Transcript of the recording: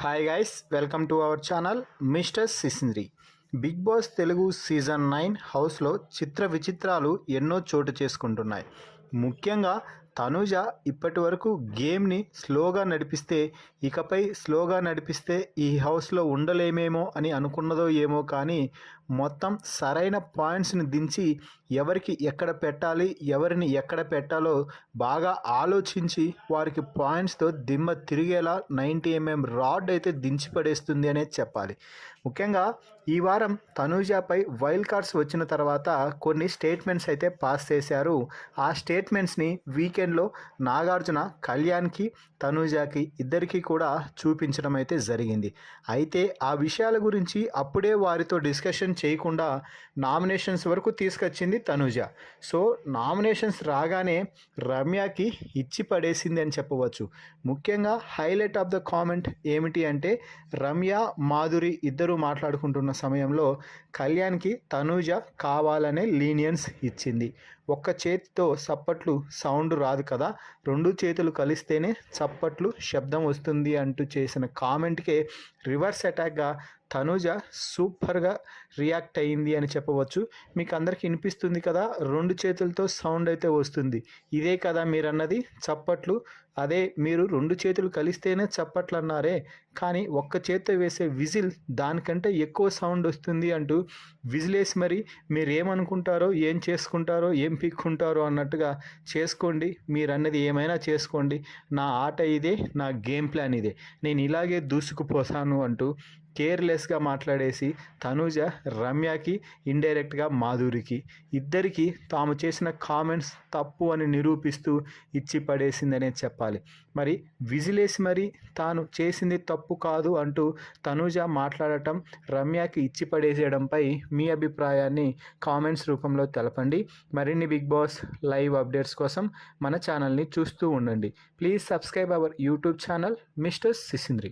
Hi guys, welcome to our channel mister Sisindri. Bigg Boss Telugu season 9 హౌస్లో చిత్ర విచిత్రాలు ఎన్నో చోటు చేసుకుంటున్నాయి. ముఖ్యంగా తనూజ ఇప్పటి వరకు గేమ్ని స్లోగా నడిపిస్తే ఇకపై స్లోగా నడిపిస్తే ఈ హౌస్లో ఉండలేమేమో అని అనుకున్నదో ఏమో, కానీ మొత్తం సరైన పాయింట్స్ని దించి ఎవరికి ఎక్కడ పెట్టాలి, ఎవరిని ఎక్కడ పెట్టాలో బాగా ఆలోచించి వారికి పాయింట్స్తో దిమ్మ తిరిగేలా 90mm రాడ్ అయితే దించి పడేస్తుంది అనేది చెప్పాలి. ముఖ్యంగా ఈ వారం తనూజపై వైల్డ్ కార్డ్స్ వచ్చిన తర్వాత కొన్ని స్టేట్మెంట్స్ అయితే పాస్ చేశారు. ఆ స్టేట్మెంట్స్ని వీకెండ్లో నాగార్జున కళ్యాణ్కి, తనూజకి ఇద్దరికీ కూడా చూపించడం అయితే జరిగింది. అయితే ఆ విషయాల గురించి అప్పుడే వారితో డిస్కషన్ చేయకుండా నామినేషన్స్ వరకు తీసుకొచ్చింది తనూజ. సో నామినేషన్స్ రాగానే రమ్యకి ఇచ్చి పడేసింది అని చెప్పవచ్చు. ముఖ్యంగా హైలైట్ ఆఫ్ ద కామెంట్ ఏమిటి అంటే, రమ్య మాధురి ఇద్దరు మాట్లాడుకుంటున్న సమయంలో కళ్యాణ్కి తనూజ కావాలనే లీనియన్స్ ఇచ్చింది. ఒక్క చేతితో చప్పట్లు సౌండ్ రాదు కదా, రెండు చేతులు కలిస్తేనే చప్పట్లు శబ్దం వస్తుంది అంటూ చేసిన కామెంట్కే రివర్స్ అటాక్గా తనూజ సూపర్గా రియాక్ట్ అయ్యింది అని చెప్పవచ్చు. మీకు అందరికీ వినిపిస్తుంది కదా, రెండు చేతులతో సౌండ్ అయితే వస్తుంది, ఇదే కదా మీరు అన్నది చప్పట్లు, అదే మీరు రెండు చేతులు కలిస్తేనే చప్పట్లు అన్నారే, కానీ ఒక్క చేతితో వేసే విజిల్ దానికంటే ఎక్కువ సౌండ్ వస్తుంది అంటూ విజిలేసి మరి మీరు ఏమనుకుంటారో, ఏం చేసుకుంటారో, ఏం పీక్కుంటారో అన్నట్టుగా చేసుకోండి, మీరు అన్నది ఏమైనా చేసుకోండి, నా ఆట ఇదే, నా గేమ్ ప్లాన్ ఇదే, నేను ఇలాగే దూసుకుపోతాను అంటూ కేర్లెస్గా మాట్లాడేసి తనూజ రమ్యకి, ఇండైరెక్ట్గా మాధురికి ఇద్దరికి తాము చేసిన కామెంట్స్ తప్పు అని నిరూపిస్తూ ఇచ్చి పడేసిందనే చెప్పాలి. మరి విజిలేసి మరి తాను చేసింది తప్పు కాదు అంటూ తనూజ మాట్లాడటం, రమ్యకి ఇచ్చి పడేసేయడంపై మీ అభిప్రాయాన్ని కామెంట్స్ రూపంలో తెలపండి. మరిన్ని బిగ్ బాస్ లైవ్ అప్డేట్స్ కోసం మన ఛానల్ని చూస్తూ ఉండండి. Please subscribe our YouTube channel mister సిసింద్రి.